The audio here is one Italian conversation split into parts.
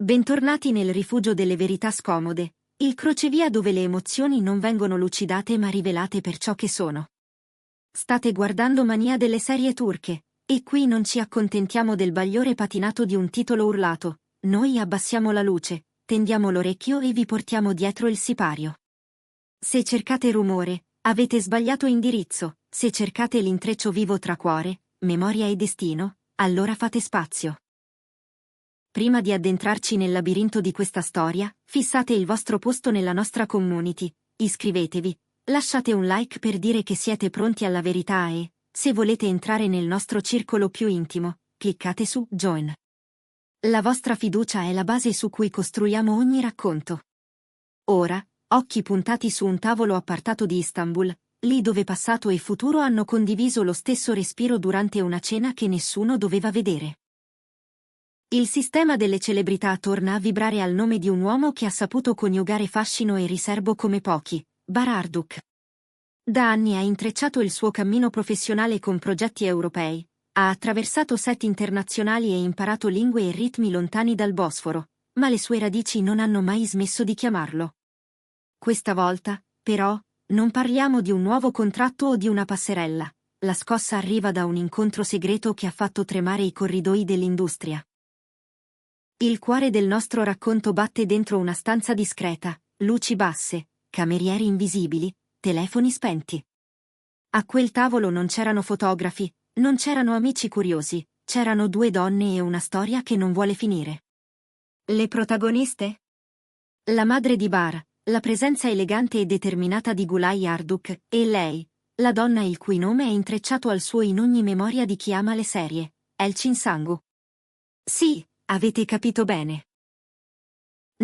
Bentornati nel rifugio delle verità scomode, il crocevia dove le emozioni non vengono lucidate ma rivelate per ciò che sono. State guardando Mania delle serie turche, e qui non ci accontentiamo del bagliore patinato di un titolo urlato, noi abbassiamo la luce, tendiamo l'orecchio e vi portiamo dietro il sipario. Se cercate rumore, avete sbagliato indirizzo, se cercate l'intreccio vivo tra cuore, memoria e destino, allora fate spazio. Prima di addentrarci nel labirinto di questa storia, fissate il vostro posto nella nostra community, iscrivetevi, lasciate un like per dire che siete pronti alla verità e, se volete entrare nel nostro circolo più intimo, cliccate su Join. La vostra fiducia è la base su cui costruiamo ogni racconto. Ora, occhi puntati su un tavolo appartato di Istanbul, lì dove passato e futuro hanno condiviso lo stesso respiro durante una cena che nessuno doveva vedere. Il sistema delle celebrità torna a vibrare al nome di un uomo che ha saputo coniugare fascino e riservo come pochi, Bararduk. Da anni ha intrecciato il suo cammino professionale con progetti europei, ha attraversato set internazionali e imparato lingue e ritmi lontani dal Bosforo, ma le sue radici non hanno mai smesso di chiamarlo. Questa volta, però, non parliamo di un nuovo contratto o di una passerella, la scossa arriva da un incontro segreto che ha fatto tremare i corridoi dell'industria. Il cuore del nostro racconto batte dentro una stanza discreta, luci basse, camerieri invisibili, telefoni spenti. A quel tavolo non c'erano fotografi, non c'erano amici curiosi, c'erano due donne e una storia che non vuole finire. Le protagoniste? La madre di Bar, la presenza elegante e determinata di Gulay Arduk, e lei, la donna il cui nome è intrecciato al suo in ogni memoria di chi ama le serie, Elçin Sangu. Sì, avete capito bene.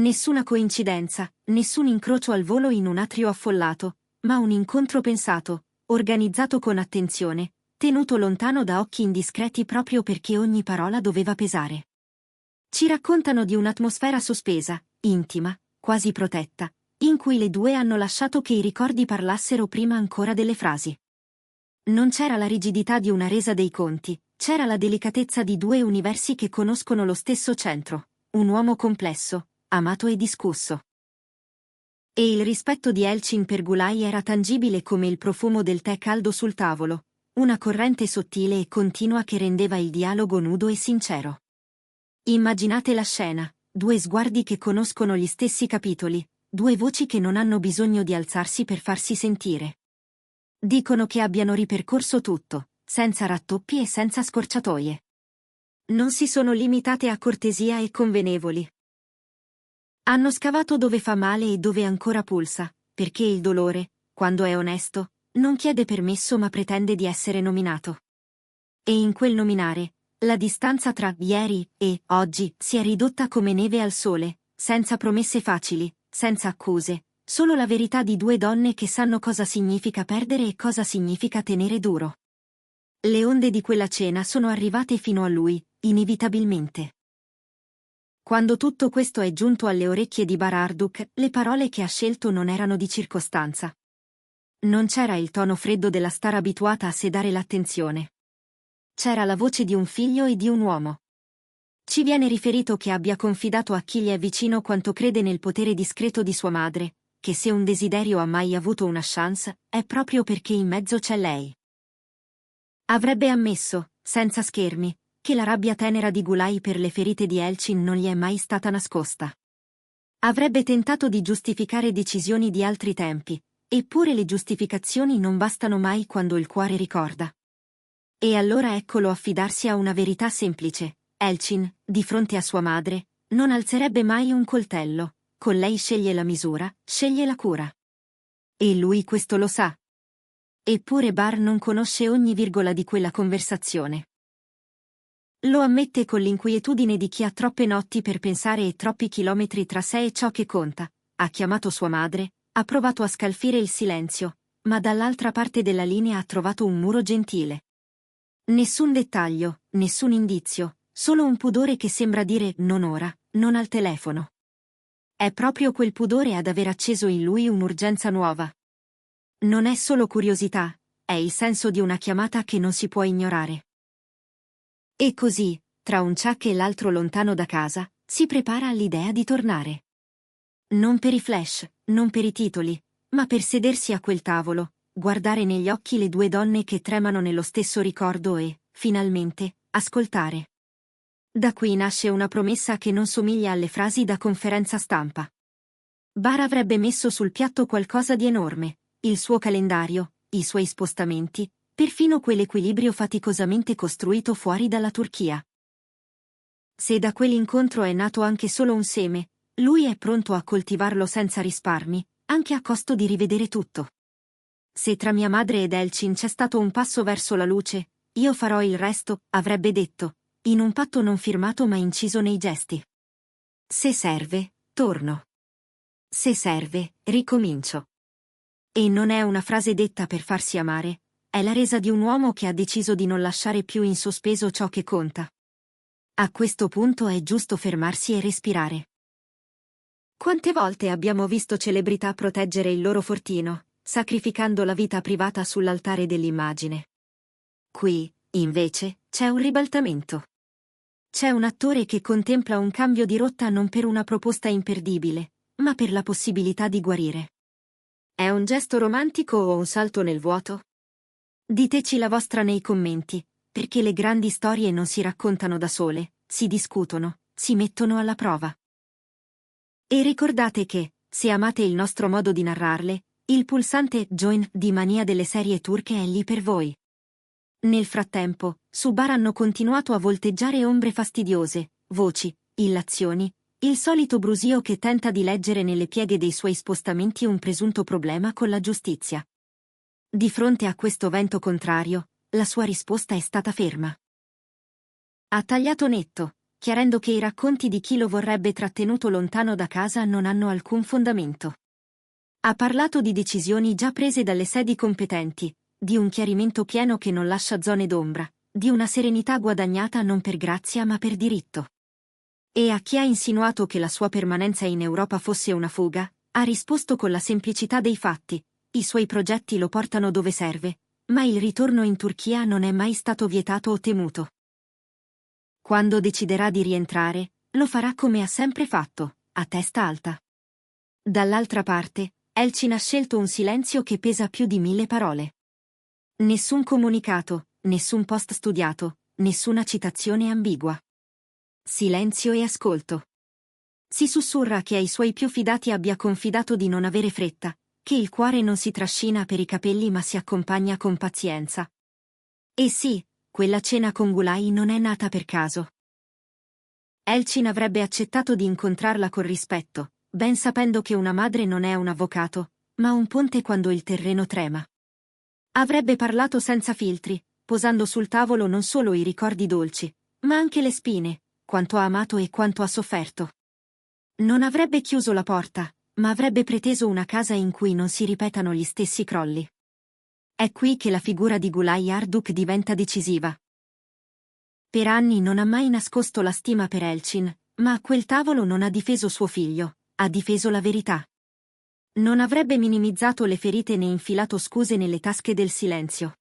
Nessuna coincidenza, nessun incrocio al volo in un atrio affollato, ma un incontro pensato, organizzato con attenzione, tenuto lontano da occhi indiscreti proprio perché ogni parola doveva pesare. Ci raccontano di un'atmosfera sospesa, intima, quasi protetta, in cui le due hanno lasciato che i ricordi parlassero prima ancora delle frasi. Non c'era la rigidità di una resa dei conti, c'era la delicatezza di due universi che conoscono lo stesso centro, un uomo complesso, amato e discusso. E il rispetto di Elçin per Gulay era tangibile come il profumo del tè caldo sul tavolo, una corrente sottile e continua che rendeva il dialogo nudo e sincero. Immaginate la scena, due sguardi che conoscono gli stessi capitoli, due voci che non hanno bisogno di alzarsi per farsi sentire. Dicono che abbiano ripercorso tutto, senza rattoppi e senza scorciatoie. Non si sono limitate a cortesia e convenevoli. Hanno scavato dove fa male e dove ancora pulsa, perché il dolore, quando è onesto, non chiede permesso ma pretende di essere nominato. E in quel nominare, la distanza tra ieri e oggi si è ridotta come neve al sole, senza promesse facili, senza accuse, solo la verità di due donne che sanno cosa significa perdere e cosa significa tenere duro. Le onde di quella cena sono arrivate fino a lui, inevitabilmente. Quando tutto questo è giunto alle orecchie di Bararduk, le parole che ha scelto non erano di circostanza. Non c'era il tono freddo della star abituata a sedare l'attenzione. C'era la voce di un figlio e di un uomo. Ci viene riferito che abbia confidato a chi gli è vicino quanto crede nel potere discreto di sua madre, che se un desiderio ha mai avuto una chance, è proprio perché in mezzo c'è lei. Avrebbe ammesso, senza schermi, che la rabbia tenera di Gulay per le ferite di Elçin non gli è mai stata nascosta. Avrebbe tentato di giustificare decisioni di altri tempi, eppure le giustificazioni non bastano mai quando il cuore ricorda. E allora eccolo affidarsi a una verità semplice: Elçin, di fronte a sua madre, non alzerebbe mai un coltello, con lei sceglie la misura, sceglie la cura. E lui questo lo sa. Eppure Bar non conosce ogni virgola di quella conversazione. Lo ammette con l'inquietudine di chi ha troppe notti per pensare e troppi chilometri tra sé e ciò che conta. Ha chiamato sua madre, ha provato a scalfire il silenzio, ma dall'altra parte della linea ha trovato un muro gentile. Nessun dettaglio, nessun indizio, solo un pudore che sembra dire non ora, non al telefono. È proprio quel pudore ad aver acceso in lui un'urgenza nuova. Non è solo curiosità, è il senso di una chiamata che non si può ignorare. E così, tra un ciak e l'altro lontano da casa, si prepara all'idea di tornare. Non per i flash, non per i titoli, ma per sedersi a quel tavolo, guardare negli occhi le due donne che tremano nello stesso ricordo e, finalmente, ascoltare. Da qui nasce una promessa che non somiglia alle frasi da conferenza stampa. Bar avrebbe messo sul piatto qualcosa di enorme, il suo calendario, i suoi spostamenti, perfino quell'equilibrio faticosamente costruito fuori dalla Turchia. Se da quell'incontro è nato anche solo un seme, lui è pronto a coltivarlo senza risparmi, anche a costo di rivedere tutto. Se tra mia madre ed Elchin c'è stato un passo verso la luce, io farò il resto, avrebbe detto, in un patto non firmato ma inciso nei gesti. Se serve, torno. Se serve, ricomincio. E non è una frase detta per farsi amare, è la resa di un uomo che ha deciso di non lasciare più in sospeso ciò che conta. A questo punto è giusto fermarsi e respirare. Quante volte abbiamo visto celebrità proteggere il loro fortino, sacrificando la vita privata sull'altare dell'immagine? Qui, invece, c'è un ribaltamento. C'è un attore che contempla un cambio di rotta non per una proposta imperdibile, ma per la possibilità di guarire. È un gesto romantico o un salto nel vuoto? Diteci la vostra nei commenti, perché le grandi storie non si raccontano da sole, si discutono, si mettono alla prova. E ricordate che, se amate il nostro modo di narrarle, il pulsante Join di Mania delle serie turche è lì per voi. Nel frattempo, su Bar hanno continuato a volteggiare ombre fastidiose, voci, illazioni, il solito brusio che tenta di leggere nelle pieghe dei suoi spostamenti un presunto problema con la giustizia. Di fronte a questo vento contrario, la sua risposta è stata ferma. Ha tagliato netto, chiarendo che i racconti di chi lo vorrebbe trattenuto lontano da casa non hanno alcun fondamento. Ha parlato di decisioni già prese dalle sedi competenti, di un chiarimento pieno che non lascia zone d'ombra, di una serenità guadagnata non per grazia ma per diritto. E a chi ha insinuato che la sua permanenza in Europa fosse una fuga, ha risposto con la semplicità dei fatti: i suoi progetti lo portano dove serve, ma il ritorno in Turchia non è mai stato vietato o temuto. Quando deciderà di rientrare, lo farà come ha sempre fatto, a testa alta. Dall'altra parte, Elchin ha scelto un silenzio che pesa più di 1000 parole. Nessun comunicato, nessun post studiato, nessuna citazione ambigua. Silenzio e ascolto. Si sussurra che ai suoi più fidati abbia confidato di non avere fretta, che il cuore non si trascina per i capelli ma si accompagna con pazienza. E sì, quella cena con Gulay non è nata per caso. Elchin avrebbe accettato di incontrarla con rispetto, ben sapendo che una madre non è un avvocato, ma un ponte quando il terreno trema. Avrebbe parlato senza filtri, posando sul tavolo non solo i ricordi dolci, ma anche le spine, quanto ha amato e quanto ha sofferto. Non avrebbe chiuso la porta, ma avrebbe preteso una casa in cui non si ripetano gli stessi crolli. È qui che la figura di Gulay Arduk diventa decisiva. Per anni non ha mai nascosto la stima per Elchin, ma a quel tavolo non ha difeso suo figlio, ha difeso la verità. Non avrebbe minimizzato le ferite né infilato scuse nelle tasche del silenzio.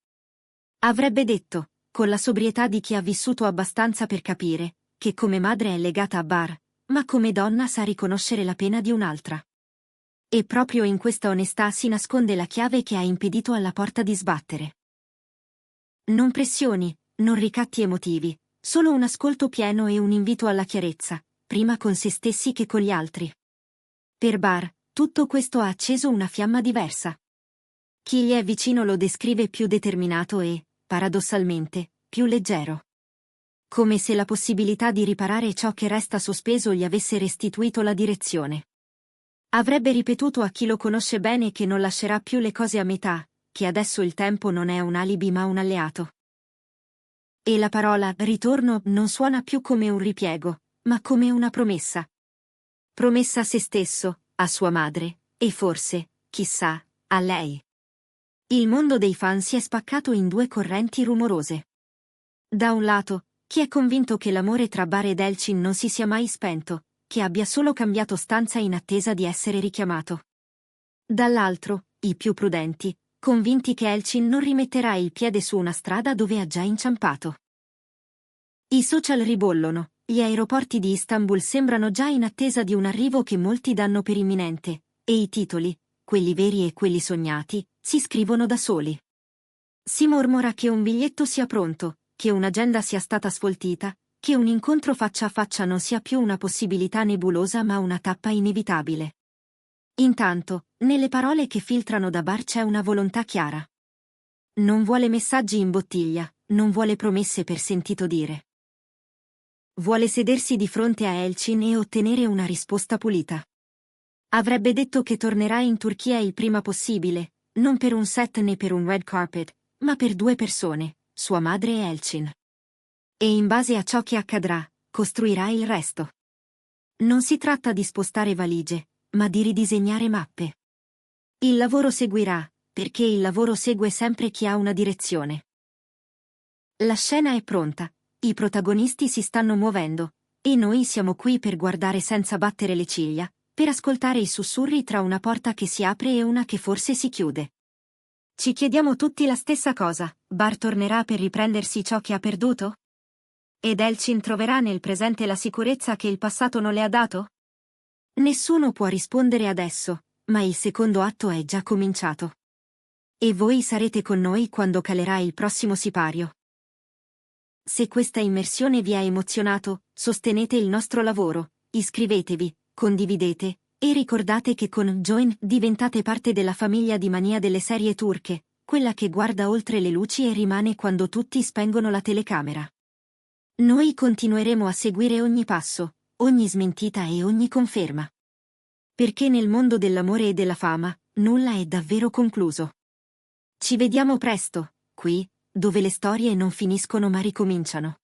Avrebbe detto, con la sobrietà di chi ha vissuto abbastanza per capire, che come madre è legata a Bar, ma come donna sa riconoscere la pena di un'altra. E proprio in questa onestà si nasconde la chiave che ha impedito alla porta di sbattere. Non pressioni, non ricatti emotivi, solo un ascolto pieno e un invito alla chiarezza, prima con se stessi che con gli altri. Per Bar, tutto questo ha acceso una fiamma diversa. Chi gli è vicino lo descrive più determinato e, paradossalmente, più leggero. Come se la possibilità di riparare ciò che resta sospeso gli avesse restituito la direzione. Avrebbe ripetuto a chi lo conosce bene che non lascerà più le cose a metà, che adesso il tempo non è un alibi ma un alleato. E la parola ritorno non suona più come un ripiego, ma come una promessa. Promessa a se stesso, a sua madre, e forse, chissà, a lei. Il mondo dei fan si è spaccato in due correnti rumorose. Da un lato, chi è convinto che l'amore tra Bar ed Elchin non si sia mai spento, che abbia solo cambiato stanza in attesa di essere richiamato. Dall'altro, i più prudenti, convinti che Elchin non rimetterà il piede su una strada dove ha già inciampato. I social ribollono, gli aeroporti di Istanbul sembrano già in attesa di un arrivo che molti danno per imminente, e i titoli, quelli veri e quelli sognati, si scrivono da soli. Si mormora che un biglietto sia pronto, che un'agenda sia stata sfoltita, che un incontro faccia a faccia non sia più una possibilità nebulosa ma una tappa inevitabile. Intanto, nelle parole che filtrano da bar c'è una volontà chiara. Non vuole messaggi in bottiglia, non vuole promesse per sentito dire. Vuole sedersi di fronte a Elçin e ottenere una risposta pulita. Avrebbe detto che tornerà in Turchia il prima possibile, non per un set né per un red carpet, ma per 2 persone, sua madre e Elçin. E in base a ciò che accadrà, costruirà il resto. Non si tratta di spostare valigie, ma di ridisegnare mappe. Il lavoro seguirà, perché il lavoro segue sempre chi ha una direzione. La scena è pronta, i protagonisti si stanno muovendo, e noi siamo qui per guardare senza battere le ciglia, per ascoltare i sussurri tra una porta che si apre e una che forse si chiude. Ci chiediamo tutti la stessa cosa: Bar tornerà per riprendersi ciò che ha perduto? Ed Elçin troverà nel presente la sicurezza che il passato non le ha dato? Nessuno può rispondere adesso, ma il secondo atto è già cominciato. E voi sarete con noi quando calerà il prossimo sipario. Se questa immersione vi ha emozionato, sostenete il nostro lavoro, iscrivetevi, condividete, e ricordate che con Join diventate parte della famiglia di Mania delle serie turche, quella che guarda oltre le luci e rimane quando tutti spengono la telecamera. Noi continueremo a seguire ogni passo, ogni smentita e ogni conferma. Perché nel mondo dell'amore e della fama, nulla è davvero concluso. Ci vediamo presto, qui, dove le storie non finiscono ma ricominciano.